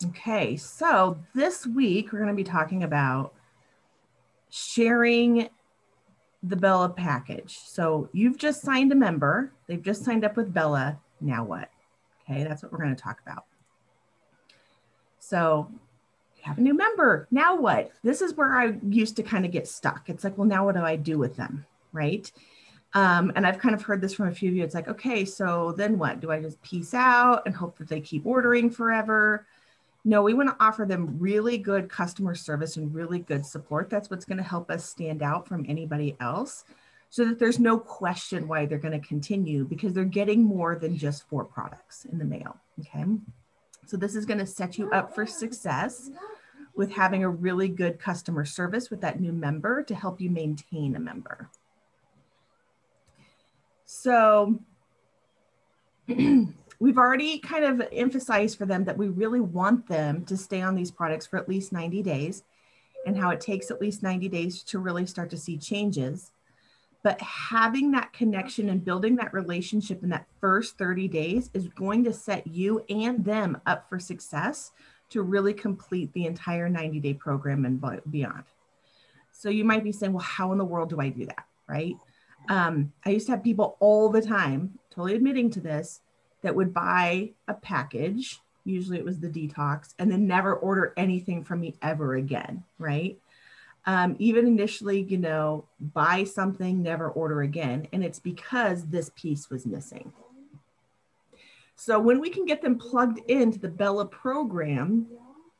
Okay, so this week we're going to be talking about sharing the Bella package. So you've just signed a member. They've just signed up with Bella. Now what? Okay, that's what we're going to talk about. So you have a new member. Now what? This is where I used to kind of get stuck. It's like, well, now what do I do with them, right? And I've kind of heard this from a few of you. It's like, okay, so then what? Do I just peace out and hope that they keep ordering forever? No, we want to offer them really good customer service and really good support. That's what's going to help us stand out from anybody else so that there's no question why they're going to continue, because they're getting more than just 4 products in the mail. Okay. So this is going to set you up for success with having a really good customer service with that new member to help you maintain a member. So we've already kind of emphasized for them that we really want them to stay on these products for at least 90 days and how it takes at least 90 days to really start to see changes. But having that connection and building that relationship in that first 30 days is going to set you and them up for success to really complete the entire 90-day program and beyond. So you might be saying, well, how in the world do I do that, right? I used to have people all the time, totally admitting to this, that would buy a package, usually it was the detox, and then never order anything from me ever again, right? Even initially, you know, buy something, never order again. And it's because this piece was missing. So when we can get them plugged into the Bella program,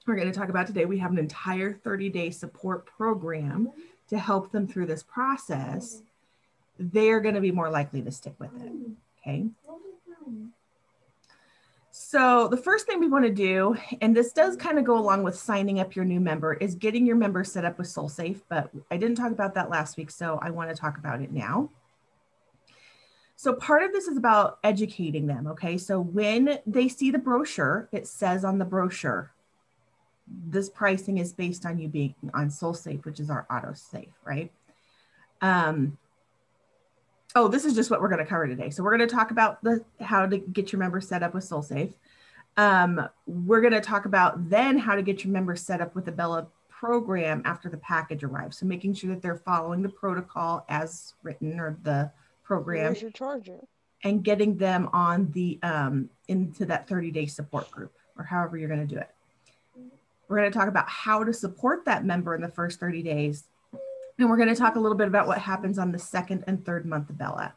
we're going to talk about today, we have an entire 30-day support program to help them through this process. They're going to be more likely to stick with it, okay? So the first thing we want to do, and this does kind of go along with signing up your new member, is getting your member set up with SoleSafe, but I didn't talk about that last week, so I want to talk about it now. So part of this is about educating them, okay? So when they see the brochure, it says on the brochure, this pricing is based on you being on SoleSafe, which is our autosave, right? Oh, this is just what we're going to cover today. So we're going to talk about how to get your member set up with SoleSafe. We're going to talk about then how to get your member set up with the Bella program after the package arrives. So making sure that they're following the protocol as written, or the program. Where's your charger? And getting them on the into that 30-day support group, or however you're going to do it. We're going to talk about how to support that member in the first 30 days. And we're going to talk a little bit about what happens on the 2nd and 3rd month of Bella.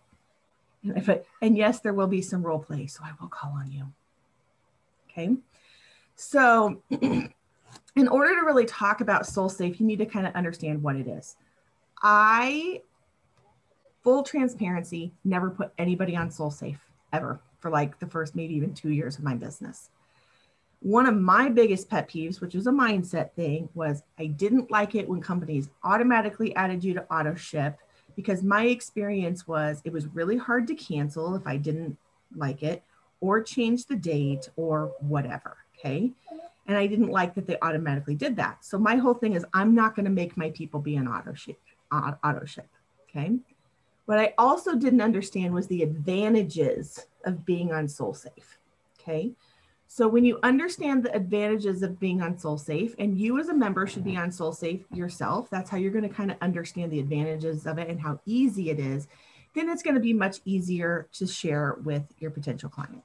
And yes, there will be some role play, so I will call on you. Okay. So in order to really talk about SoleSafe, you need to kind of understand what it is. Full transparency, never put anybody on SoleSafe ever for like the first maybe even 2 years of my business. One of my biggest pet peeves, which was a mindset thing, was I didn't like it when companies automatically added you to auto ship, because my experience was it was really hard to cancel if I didn't like it, or change the date or whatever, okay? And I didn't like that they automatically did that. So my whole thing is I'm not gonna make my people be on auto ship, okay? What I also didn't understand was the advantages of being on SoleSafe, okay? So when you understand the advantages of being on SoleSafe, and you as a member should be on SoleSafe yourself, that's how you're going to kind of understand the advantages of it and how easy it is, then it's going to be much easier to share with your potential client.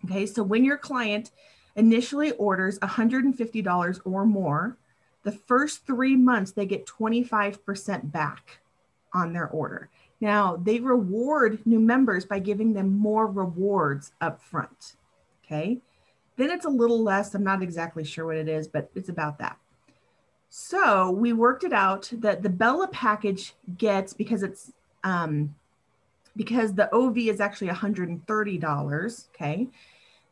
Okay, so when your client initially orders $150 or more, the first 3 months, they get 25% back on their order. Now, they reward new members by giving them more rewards up front. Okay, then it's a little less. I'm not exactly sure what it is, but it's about that. So we worked it out that the Bella package gets, because it's because the OV is actually $130. Okay,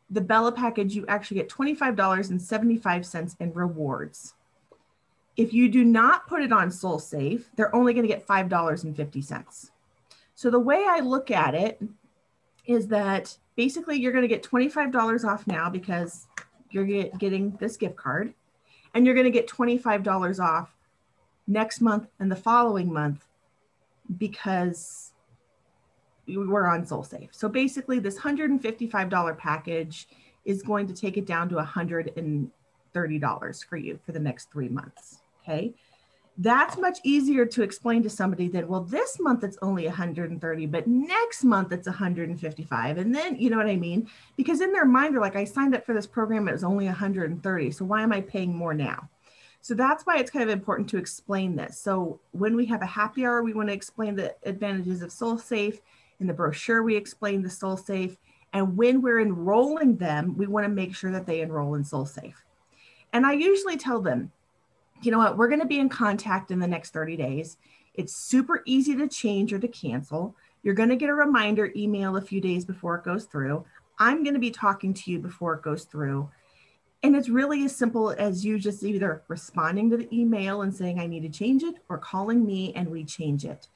the Bella package, you actually get $25.75 in rewards. If you do not put it on SoleSafe, they're only going to get $5.50. So the way I look at it is that basically you're going to get $25 off now because you're getting this gift card, and you're going to get $25 off next month and the following month because we're on SoleSafe. So basically this $155 package is going to take it down to $130 for you for the next 3 months. Okay. That's much easier to explain to somebody than, well, this month it's only 130, but next month it's 155. And then, you know what I mean? Because in their mind, they're like, I signed up for this program, it was only 130. So why am I paying more now? So that's why it's kind of important to explain this. So when we have a happy hour, we want to explain the advantages of SoleSafe. In the brochure, we explain the SoleSafe. And when we're enrolling them, we want to make sure that they enroll in SoleSafe. And I usually tell them, you know what, we're going to be in contact in the next 30 days. It's super easy to change or to cancel. You're going to get a reminder email a few days before it goes through. I'm going to be talking to you before it goes through. And it's really as simple as you just either responding to the email and saying, I need to change it, or calling me and we change it.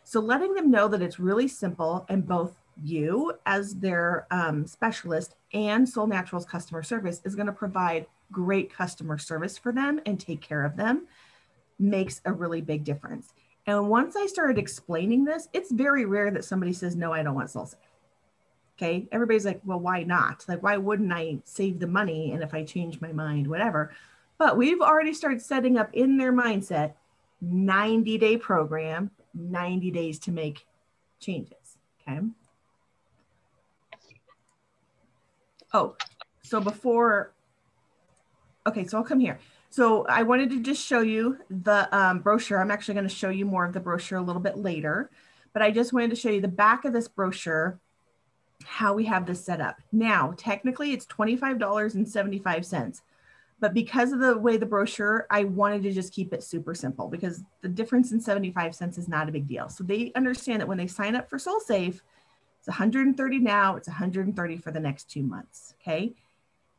So letting them know that it's really simple, and both you as their specialist and Soul Naturals customer service is going to provide great customer service for them and take care of them, makes a really big difference. And once I started explaining this, it's very rare that somebody says, no, I don't want SoleSafe. Okay. Everybody's like, well, why not? Like, why wouldn't I save the money? And if I change my mind, whatever. But we've already started setting up in their mindset, 90-day program, 90 days to make changes. Okay. Oh, so before, okay, so I'll come here. So I wanted to just show you the brochure. I'm actually going to show you more of the brochure a little bit later, but I just wanted to show you the back of this brochure, how we have this set up. Now, technically it's $25.75, but because of the way the brochure, I wanted to just keep it super simple because the difference in 75 cents is not a big deal. So they understand that when they sign up for SoleSafe, it's 130 now, it's 130 for the next 2 months, okay?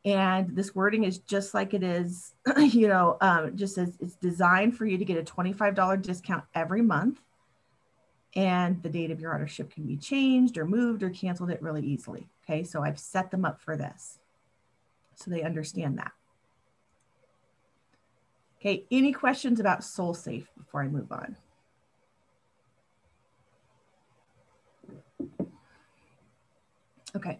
And this wording is just like it is, you know, just says it's designed for you to get a $25 discount every month. And the date of your ownership can be changed or moved or canceled it really easily. Okay, so I've set them up for this. So they understand that. Okay, any questions about SoleSafe before I move on? Okay.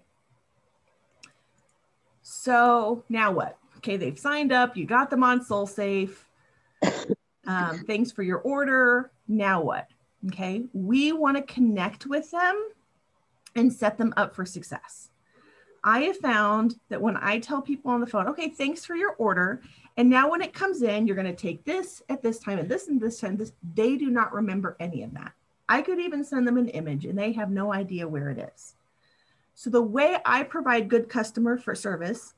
So now what? Okay, they've signed up, you got them on SoleSafe. Thanks for your order. Now what? Okay, we want to connect with them and set them up for success. I have found that when I tell people on the phone, okay, thanks for your order, and now when it comes in, you're going to take this at this time and this time, this, they do not remember any of that. I could even send them an image and they have no idea where it is. So the way I provide good customer for service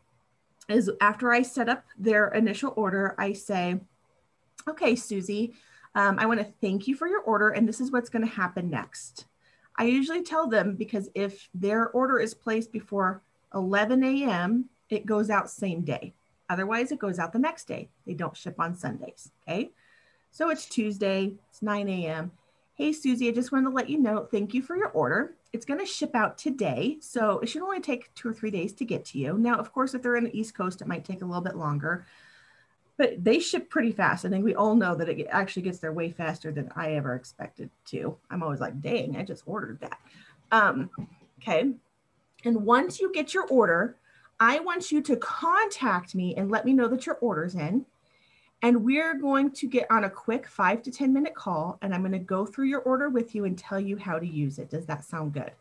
is after I set up their initial order, I say, okay, Susie, I want to thank you for your order, and this is what's going to happen next. I usually tell them because if their order is placed before 11 a.m., it goes out same day. Otherwise, it goes out the next day. They don't ship on Sundays, okay? So it's Tuesday, it's 9 a.m. Hey, Susie, I just wanted to let you know, thank you for your order. It's going to ship out today, so it should only take 2 or 3 days to get to you. Now, of course, if they're in the East Coast, it might take a little bit longer. But they ship pretty fast. I think we all know that it actually gets there way faster than I ever expected to. I'm always like, dang, I just ordered that. Okay. And once you get your order, I want you to contact me and let me know that your order's in. And we're going to get on a quick 5 to 10 minute call. And I'm going to go through your order with you and tell you how to use it. Does that sound good?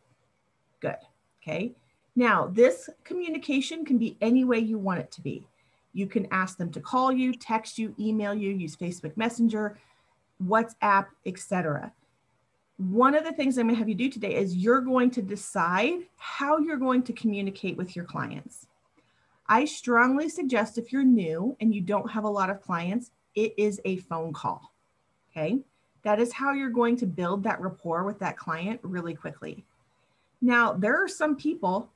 Good. Okay. Now, this communication can be any way you want it to be. You can ask them to call you, text you, email you, use Facebook Messenger, WhatsApp, etc. One of the things I'm going to have you do today is you're going to decide how you're going to communicate with your clients. I strongly suggest if you're new and you don't have a lot of clients, it is a phone call, okay? That is how you're going to build that rapport with that client really quickly. Now, there are some people,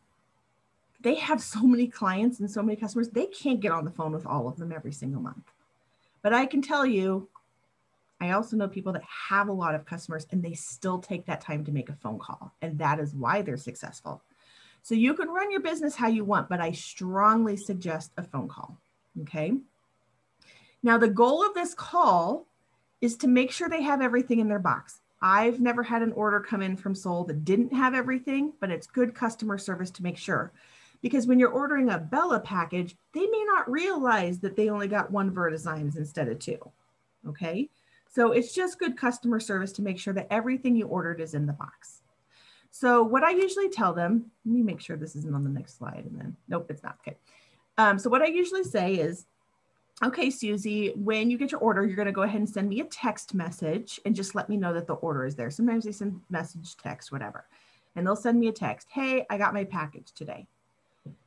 they have so many clients and so many customers, they can't get on the phone with all of them every single month. But I can tell you, I also know people that have a lot of customers and they still take that time to make a phone call. And that is why they're successful. So you can run your business how you want, but I strongly suggest a phone call, okay? Now, the goal of this call is to make sure they have everything in their box. I've never had an order come in from Soul that didn't have everything, but it's good customer service to make sure. because when you're ordering a Bella package, they may not realize that they only got 1 Vertizymes instead of 2. Okay. So it's just good customer service to make sure that everything you ordered is in the box. So what I usually tell them, let me make sure this isn't on the next slide and then, nope, it's not. Okay. So what I usually say is, okay, Susie, when you get your order, you're going to go ahead and send me a text message and just let me know that the order is there. Sometimes they send message, text, whatever. And they'll send me a text. Hey, I got my package today.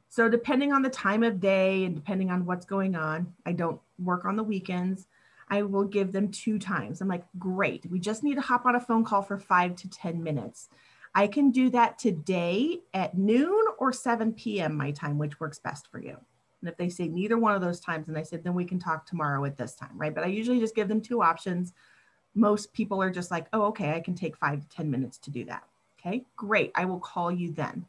So depending on the time of day and depending on what's going on, I don't work on the weekends. I will give them 2 times. I'm like, great. We just need to hop on a phone call for 5 to 10 minutes. I can do that today at noon or 7 p.m. my time, which works best for you. And if they say neither one of those times, and I said, then we can talk tomorrow at this time, right? But I usually just give them 2 options. Most people are just like, oh, okay, I can take 5 to 10 minutes to do that. Okay, great. I will call you then.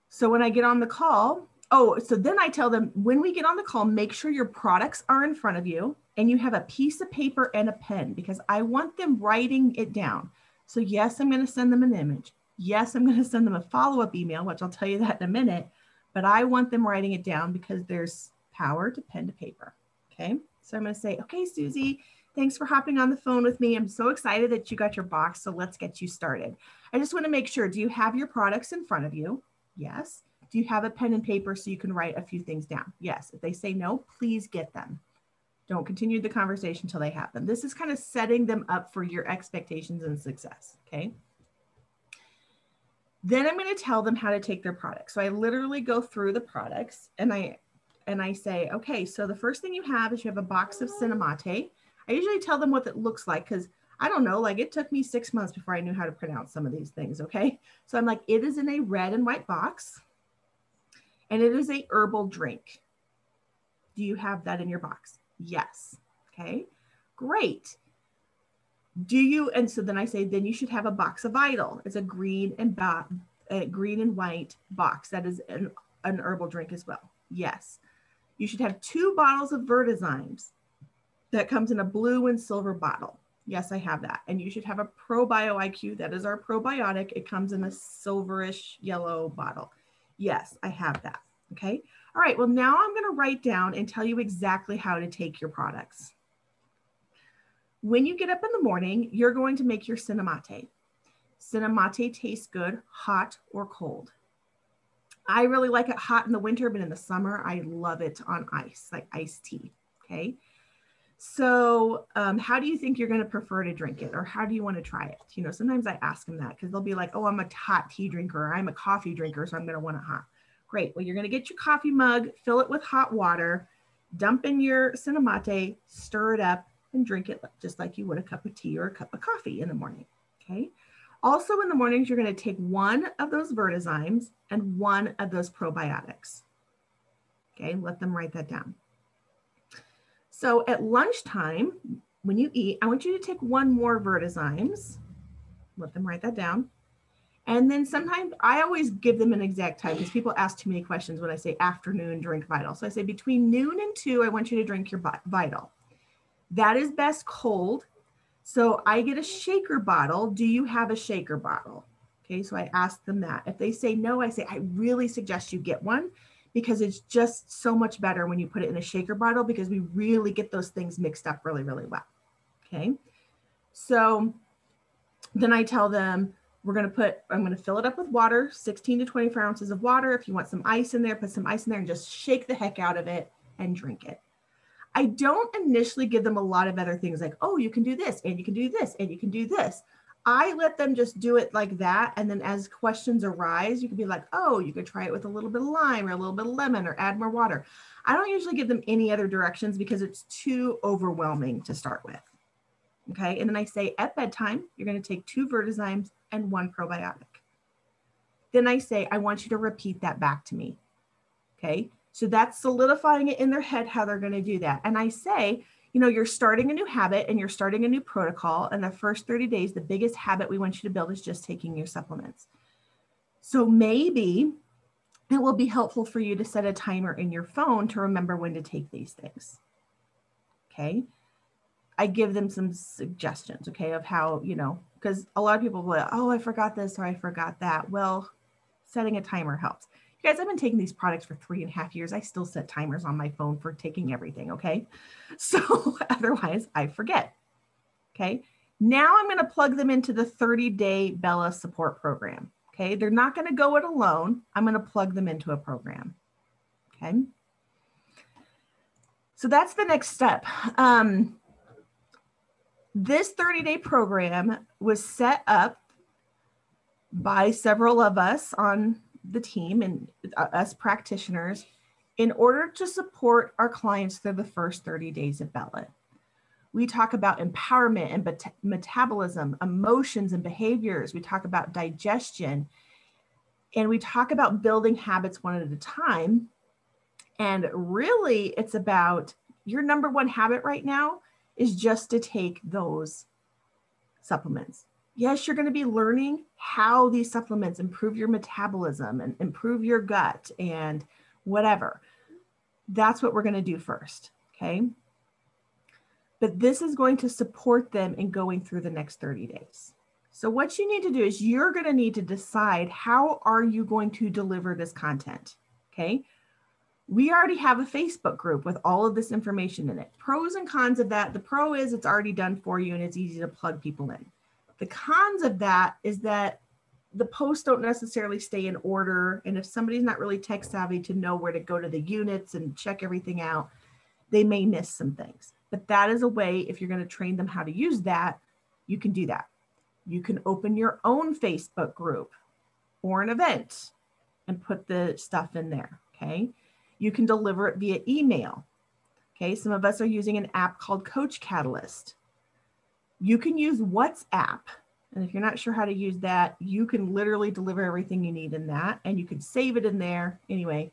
So when I get on the call, so then I tell them, when we get on the call, make sure your products are in front of you and you have a piece of paper and a pen, because I want them writing it down. So yes, I'm going to send them an image. Yes, I'm going to send them a follow-up email, which I'll tell you that in a minute. But I want them writing it down because there's power to pen to paper. Okay. So I'm going to say, okay, Susie, thanks for hopping on the phone with me. I'm so excited that you got your box. So let's get you started. I just want to make sure, do you have your products in front of you? Yes. Do you have a pen and paper so you can write a few things down? Yes. If they say no, please get them. Don't continue the conversation until they have them. This is kind of setting them up for your expectations and success. Okay. Then I'm going to tell them how to take their products. So I literally go through the products and I say, okay, so the first thing you have is you have a box of Cinnamate. I usually tell them what it looks like because I don't know, like it took me 6 months before I knew how to pronounce some of these things. Okay. So I'm like, it is in a red and white box and it is a herbal drink. Do you have that in your box? Yes. Okay, great. Do you, and so then I say, then you should have a box of Vital. It's a green and white box. That is an herbal drink as well. Yes. You should have 2 bottles of Vertizymes. That comes in a blue and silver bottle. Yes, I have that. And you should have a ProBio IQ. That is our probiotic. It comes in a silverish yellow bottle. Yes, I have that. Okay. All right. Well, now I'm going to write down and tell you exactly how to take your products. When you get up in the morning, you're going to make your Cinnamate. Cinnamate tastes good, hot or cold. I really like it hot in the winter, but in the summer, I love it on ice, like iced tea. Okay. So how do you think you're going to prefer to drink it? Or how do you want to try it? You know, sometimes I ask them that because they'll be like, oh, I'm a hot tea drinker, or I'm a coffee drinker, so I'm going to want it hot. Great. Well, you're going to get your coffee mug, fill it with hot water, dump in your Cinnamate, stir it up, and drink it just like you would a cup of tea or a cup of coffee in the morning. Okay. Also in the mornings, you're going to take 1 of those Vertizymes and 1 of those probiotics. Okay. Let them write that down. So at lunchtime, when you eat, I want you to take 1 more Vertizymes. Let them write that down. And then sometimes I always give them an exact time because people ask too many questions when I say afternoon, drink Vital. So I say between noon and 2, I want you to drink your Vital. That is best cold. So I get a shaker bottle. Do you have a shaker bottle? Okay, so I ask them that. If they say no, I say, I really suggest you get one because it's just so much better when you put it in a shaker bottle because we really get those things mixed up really, really well. Okay, so then I tell them, I'm going to fill it up with water, 16 to 24 ounces of water. If you want some ice in there, put some ice in there and just shake the heck out of it and drink it. I don't initially give them a lot of other things like, oh, you can do this and you can do this and you can do this. I let them just do it like that. And then as questions arise, you can be like, oh, you could try it with a little bit of lime or a little bit of lemon or add more water. I don't usually give them any other directions because it's too overwhelming to start with. Okay. And then I say at bedtime, you're going to take 2 Vertizymes and 1 probiotic. Then I say, I want you to repeat that back to me. Okay. So that's solidifying it in their head, how they're going to do that. And I say, you know, you're starting a new habit and you're starting a new protocol. And the first 30 days, the biggest habit we want you to build is just taking your supplements. So maybe it will be helpful for you to set a timer in your phone to remember when to take these things. Okay. I give them some suggestions, okay, of how, you know, because a lot of people will, oh, I forgot this or I forgot that. Well, setting a timer helps. You Guys, I've been taking these products for 3.5 years. I still set timers on my phone for taking everything, okay? So otherwise I forget, okay? Now I'm gonna plug them into the 30-day Bella support program, okay? They're not gonna go it alone. I'm gonna plug them into a program, okay? So that's the next step. This 30-day program was set up by several of us on the team and us practitioners in order to support our clients through the first 30 days of Bella. We talk about empowerment and metabolism, emotions and behaviors. We talk about digestion, and we talk about building habits one at a time. And really, it's about your number one habit right now is just to take those supplements. Yes, you're going to be learning how these supplements improve your metabolism and improve your gut and whatever. That's what we're going to do first, okay? But this is going to support them in going through the next 30 days. So what you need to do is you're going to need to decide, how are you going to deliver this content, okay? We already have a Facebook group with all of this information in it. Pros and cons of that. The pro is it's already done for you and it's easy to plug people in. The cons of that is that the posts don't necessarily stay in order. And if somebody's not really tech savvy to know where to go to the units and check everything out, they may miss some things. But that is a way, if you're going to train them how to use that, you can do that. You can open your own Facebook group or an event and put the stuff in there, okay? You can deliver it via email. Okay, some of us are using an app called Coach Catalyst. You can use WhatsApp. And if you're not sure how to use that, you can literally deliver everything you need in that, and you can save it in there. Anyway,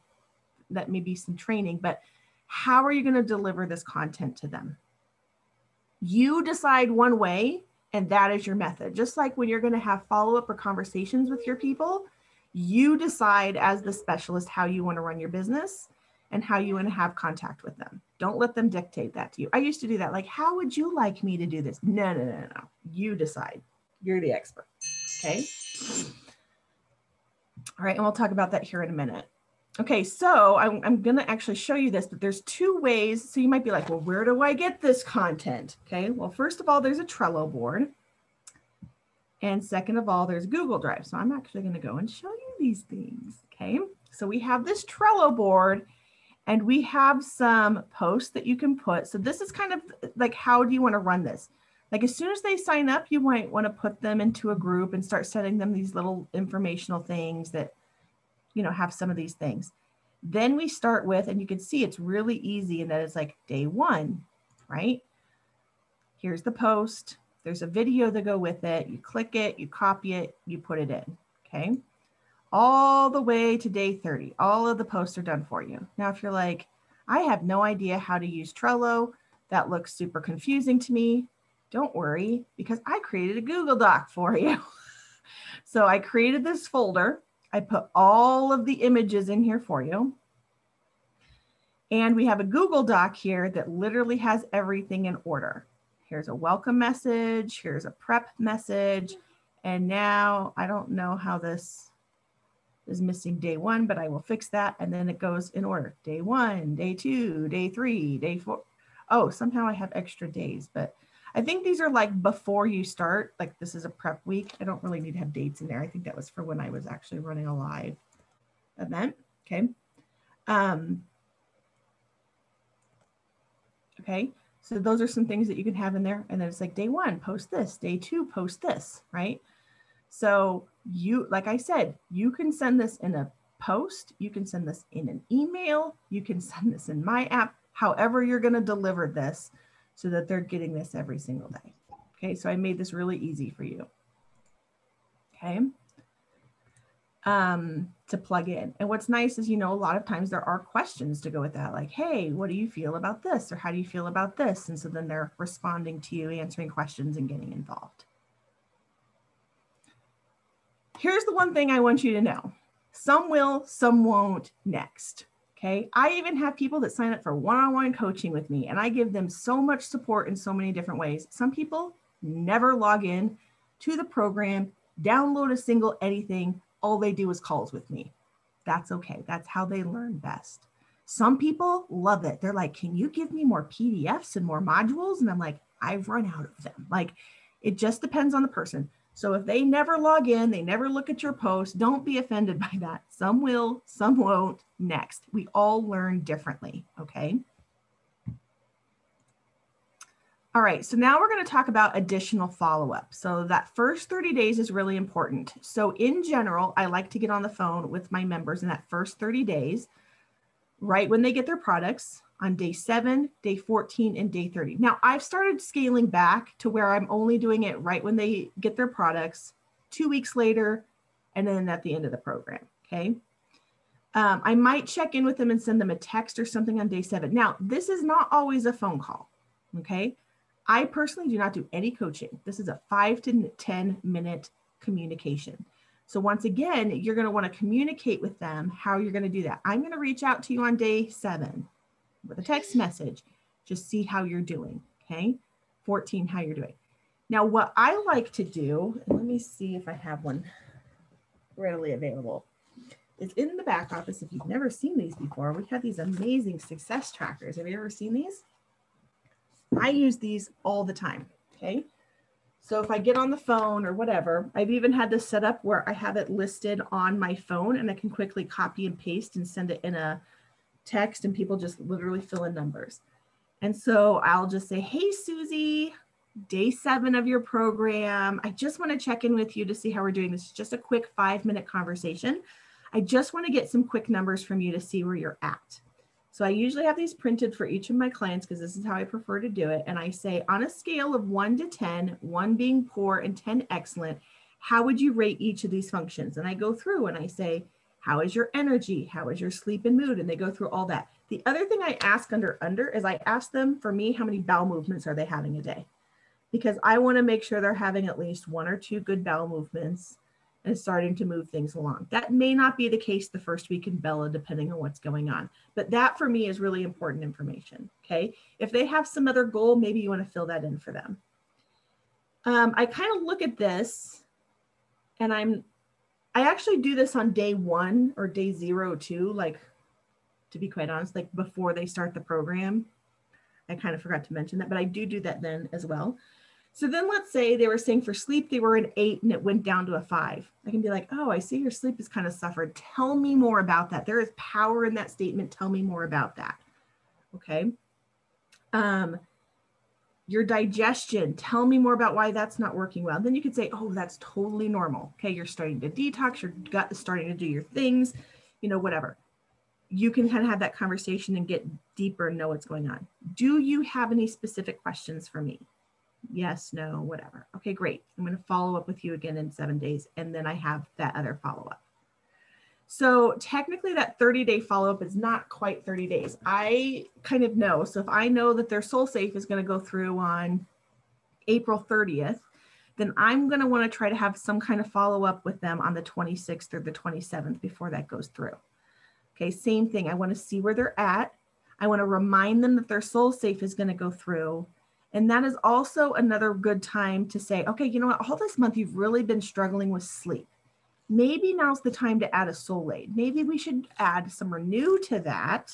that may be some training, but how are you going to deliver this content to them? You decide one way, and that is your method. Just like when you're going to have follow-up or conversations with your people, you decide as the specialist how you want to run your business and how you want to have contact with them. Don't let them dictate that to you. I used to do that. Like, how would you like me to do this? No. You decide. You're the expert. Okay. All right. And we'll talk about that here in a minute. Okay. So I'm going to actually show you this, but there's two ways. So you might be like, well, where do I get this content? Okay. Well, first of all, there's a Trello board. And second of all, there's Google Drive. So I'm actually going to go and show you these things. Okay. So we have this Trello board and we have some posts that you can put. So this is kind of like, how do you want to run this? Like as soon as they sign up, you might want to put them into a group and start sending them these little informational things that, you know, have some of these things. Then we start with, and you can see it's really easy in that it's like day one, right? Here's the post. There's a video to go with it. You click it, you copy it, you put it in, okay? All the way to day 30. All of the posts are done for you. Now, if you're like, I have no idea how to use Trello, that looks super confusing to me, don't worry, because I created a Google Doc for you. So I created this folder. I put all of the images in here for you. And we have a Google Doc here that literally has everything in order. Here's a welcome message. Here's a prep message. And now I don't know how this is missing day one, but I will fix that. And then it goes in order. Day one, day two, day three, day four. Oh, somehow I have extra days, but I think these are like before you start, like this is a prep week. I don't really need to have dates in there. I think that was for when I was actually running a live event. Okay. Okay. So those are some things that you can have in there. And then it's like day one, post this, day two, post this, right? So you, like I said, you can send this in a post, you can send this in an email, you can send this in my app, however you're going to deliver this so that they're getting this every single day. Okay, so I made this really easy for you. Okay. To plug in. And what's nice is, you know, a lot of times there are questions to go with that. Like, hey, what do you feel about this? Or how do you feel about this? And so then they're responding to you, answering questions and getting involved. Here's the one thing I want you to know. Some will, some won't next. Okay. I even have people that sign up for one-on-one coaching with me and I give them so much support in so many different ways. Some people never log in to the program, download a single anything. All they do is calls with me. That's okay. That's how they learn best. Some people love it. They're like, can you give me more PDFs and more modules? And I'm like, I've run out of them. Like, it just depends on the person. So if they never log in, they never look at your post, don't be offended by that. Some will, some won't. Next, we all learn differently, okay? All right, so now we're going to talk about additional follow-up. So that first 30 days is really important. So in general, I like to get on the phone with my members in that first 30 days, right when they get their products, on day 7, day 14, and day 30. Now, I've started scaling back to where I'm only doing it right when they get their products, 2 weeks later, and then at the end of the program, okay? I might check in with them and send them a text or something on day 7. Now, this is not always a phone call, okay? I personally do not do any coaching. This is a 5 to 10 minute communication. So once again, you're going to want to communicate with them how you're going to do that. I'm going to reach out to you on day 7 with a text message. Just see how you're doing. Okay. 14, how you're doing. Now, what I like to do, and let me see if I have one readily available. It's in the back office. If you've never seen these before, we have these amazing success trackers. Have you ever seen these? I use these all the time, okay? So if I get on the phone or whatever, I've even had this set up where I have it listed on my phone and I can quickly copy and paste and send it in a text and people just literally fill in numbers. And so I'll just say, hey, Susie, day 7 of your program. I just want to check in with you to see how we're doing. This is just a quick 5-minute conversation. I just want to get some quick numbers from you to see where you're at. So I usually have these printed for each of my clients because this is how I prefer to do it. And I say, on a scale of 1 to 10, 1 being poor and 10 excellent, how would you rate each of these functions? And I go through and I say, how is your energy? How is your sleep and mood? And they go through all that. The other thing I ask under is I ask them, for me, how many bowel movements are they having a day? Because I want to make sure they're having at least 1 or 2 good bowel movements and starting to move things along. That may not be the case the first week in Bella, depending on what's going on. But that for me is really important information, okay? If they have some other goal, maybe you want to fill that in for them. I kind of look at this and I actually do this on day 1 or day 0 too, like, to be quite honest, like before they start the program. I kind of forgot to mention that, but I do that then as well. So then let's say they were saying for sleep, they were an 8 and it went down to a 5. I can be like, oh, I see your sleep has kind of suffered. Tell me more about that. There is power in that statement. Tell me more about that. Okay. Your digestion, tell me more about why that's not working well. And then you could say, oh, that's totally normal. Okay. You're starting to detox, your gut is starting to do your things, you know, whatever. You can kind of have that conversation and get deeper and know what's going on. Do you have any specific questions for me? Yes, no, whatever. Okay, great. I'm going to follow up with you again in 7 days. And then I have that other follow-up. So technically that 30-day follow-up is not quite 30 days. I kind of know. So if I know that their Soul Safe is going to go through on April 30th, then I'm going to want to try to have some kind of follow-up with them on the 26th or the 27th before that goes through. Okay, same thing. I want to see where they're at. I want to remind them that their Soul Safe is going to go through. And that is also another good time to say, okay, you know what, all this month you've really been struggling with sleep. Maybe now's the time to add a Soleil. Maybe we should add some Renew to that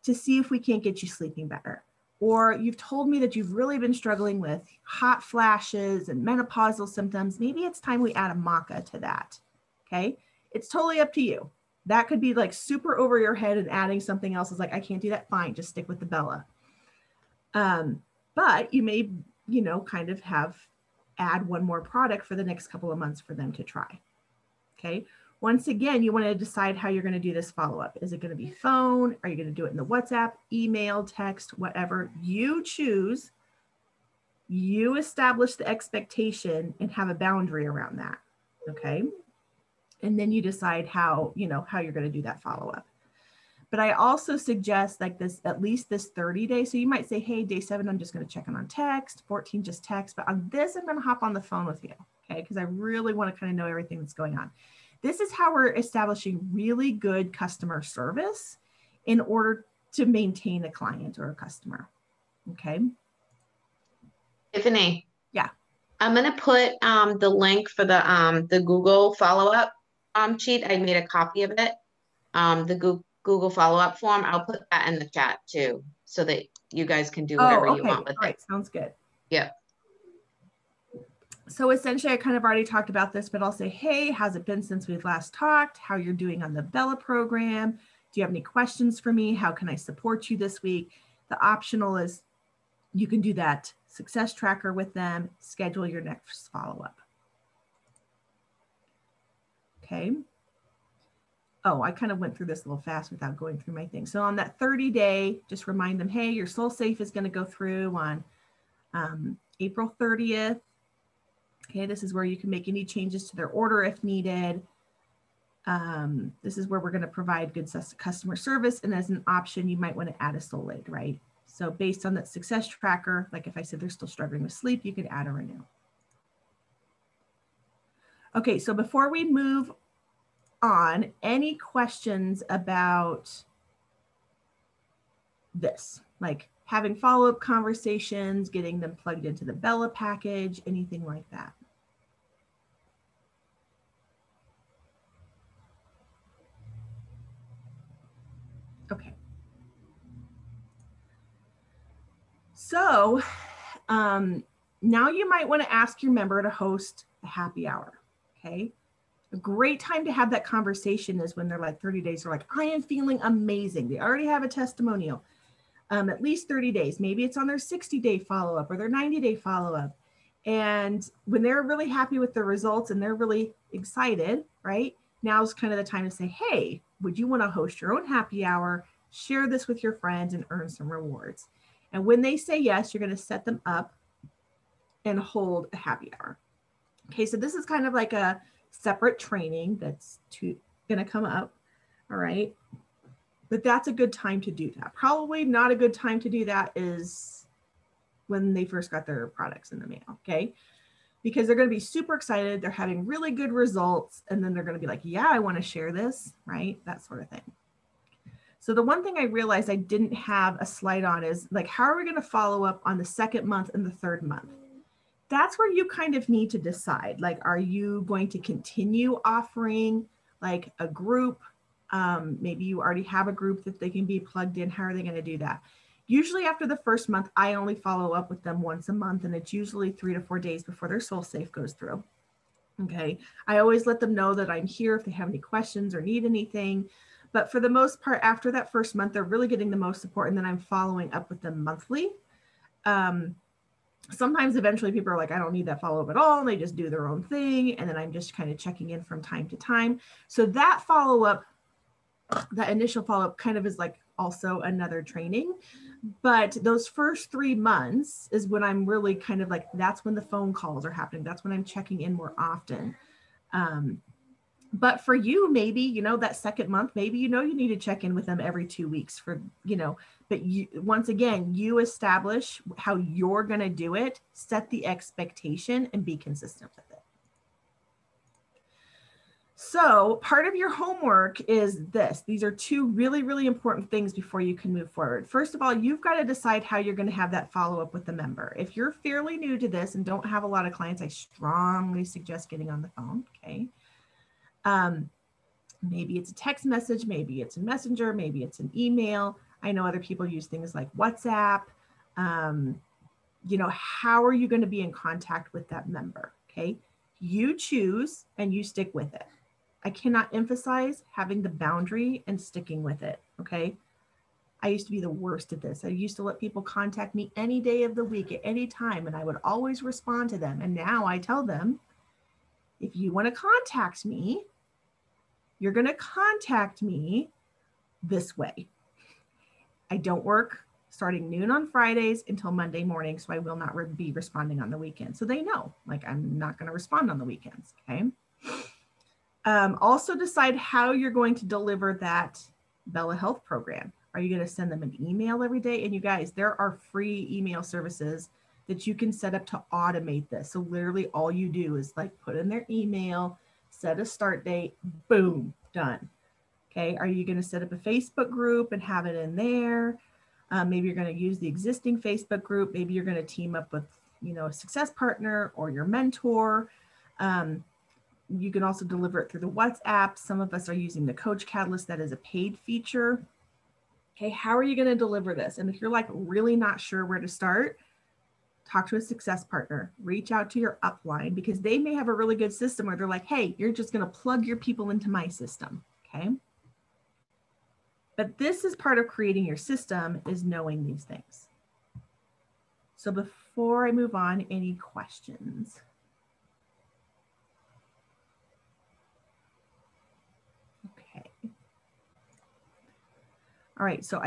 to see if we can't get you sleeping better. Or you've told me that you've really been struggling with hot flashes and menopausal symptoms. Maybe it's time we add a Maca to that, okay? It's totally up to you. That could be like super over your head and adding something else is like, I can't do that, fine, just stick with the Bella. But you may, you know, kind of add one more product for the next couple of months for them to try. Okay. Once again, you want to decide how you're going to do this follow-up. Is it going to be phone? Are you going to do it in the WhatsApp, email, text, whatever you choose? You establish the expectation and have a boundary around that. Okay. And then you decide how, you know, how you're going to do that follow-up. But I also suggest like this, at least this 30 days. So you might say, hey, day 7, I'm just going to check in on text, 14, just text. But on this, I'm going to hop on the phone with you. Okay. Because I really want to kind of know everything that's going on. This is how we're establishing really good customer service in order to maintain a client or a customer. Okay. Tiffany. Yeah. I'm going to put the link for the Google follow-up sheet. I made a copy of it. the Google follow-up form. I'll put that in the chat too, so that you guys can do Oh, whatever you okay. want with All it. right. Sounds good. Yeah. So essentially, I kind of already talked about this, but I'll say, hey, how's it been since we've last talked? How you're doing on the Bella program? Do you have any questions for me? How can I support you this week? The optional is you can do that success tracker with them, schedule your next follow-up. Okay. Oh, I kind of went through this a little fast without going through my thing. So on that 30-day, just remind them, hey, your Soul Safe is going to go through on April 30th. Okay, this is where you can make any changes to their order if needed. This is where we're going to provide good customer service. And as an option, you might want to add a Soul aid, right? So based on that success tracker, like if I said they're still struggling with sleep, you could add a renew. Okay, so before we move on, any questions about this? Like having follow-up conversations, getting them plugged into the Bella package, anything like that? Okay. So now you might want to ask your member to host a happy hour. Okay. A great time to have that conversation is when they're like 30 days, they're like, I am feeling amazing. They already have a testimonial, at least 30 days. Maybe it's on their 60-day follow-up or their 90-day follow-up. And when they're really happy with the results and they're really excited, right? Now's kind of the time to say, hey, would you want to host your own happy hour, share this with your friends and earn some rewards? And when they say yes, you're going to set them up and hold a happy hour. Okay, so this is kind of like a separate training that's going to come up. All right. But that's a good time to do that. Probably not a good time to do that is when they first got their products in the mail. Okay. Because they're going to be super excited. They're having really good results. And then they're going to be like, yeah, I want to share this. Right. That sort of thing. So the one thing I realized I didn't have a slide on is like, how are we going to follow up on the second month and the third month? That's where you kind of need to decide, like, are you going to continue offering like a group? Maybe you already have a group that they can be plugged in. How are they going to do that? Usually after the first month, I only follow up with them once a month, and it's usually 3 to 4 days before their Soul Safe goes through. Okay. I always let them know that I'm here if they have any questions or need anything. But for the most part, after that first month, they're really getting the most support. And then I'm following up with them monthly. Sometimes eventually people are like, I don't need that follow-up at all. And they just do their own thing. And then I'm just kind of checking in from time to time. So that follow-up, that initial follow-up kind of is like also another training. But those first 3 months is when I'm really kind of like, that's when the phone calls are happening. That's when I'm checking in more often. But for you, maybe, you know, that second month, maybe, you know, you need to check in with them every 2 weeks for, you know, but you, once again, you establish how you're going to do it, set the expectation and be consistent with it. So part of your homework is this. These are 2 really, really important things before you can move forward. First of all, you've got to decide how you're going to have that follow-up with the member. If you're fairly new to this and don't have a lot of clients, I strongly suggest getting on the phone. Okay. Maybe it's a text message, maybe it's a messenger, maybe it's an email. I know other people use things like WhatsApp. You know, how are you going to be in contact with that member? Okay. You choose and you stick with it. I cannot emphasize having the boundary and sticking with it. Okay. I used to be the worst at this. I used to let people contact me any day of the week at any time, and I would always respond to them. And now I tell them, if you want to contact me, you're going to contact me this way. I don't work starting noon on Fridays until Monday morning, so I will not be responding on the weekend. So they know, like, I'm not going to respond on the weekends. Okay. Also decide how you're going to deliver that Bella Health program. Are you going to send them an email every day? And you guys, there are free email services that you can set up to automate this. So literally all you do is like put in their email, set a start date, boom, done. Okay. Are you going to set up a Facebook group and have it in there? Maybe you're going to use the existing Facebook group. Maybe you're going to team up with, you know, a success partner or your mentor. You can also deliver it through the WhatsApp. Some of us are using the Coach Catalyst. That is a paid feature. Okay, how are you going to deliver this? And if you're like really not sure where to start, talk to a success partner, reach out to your upline, because they may have a really good system where they're like, hey, you're just going to plug your people into my system. Okay. But this is part of creating your system, is knowing these things. So before I move on, any questions? Okay. All right. So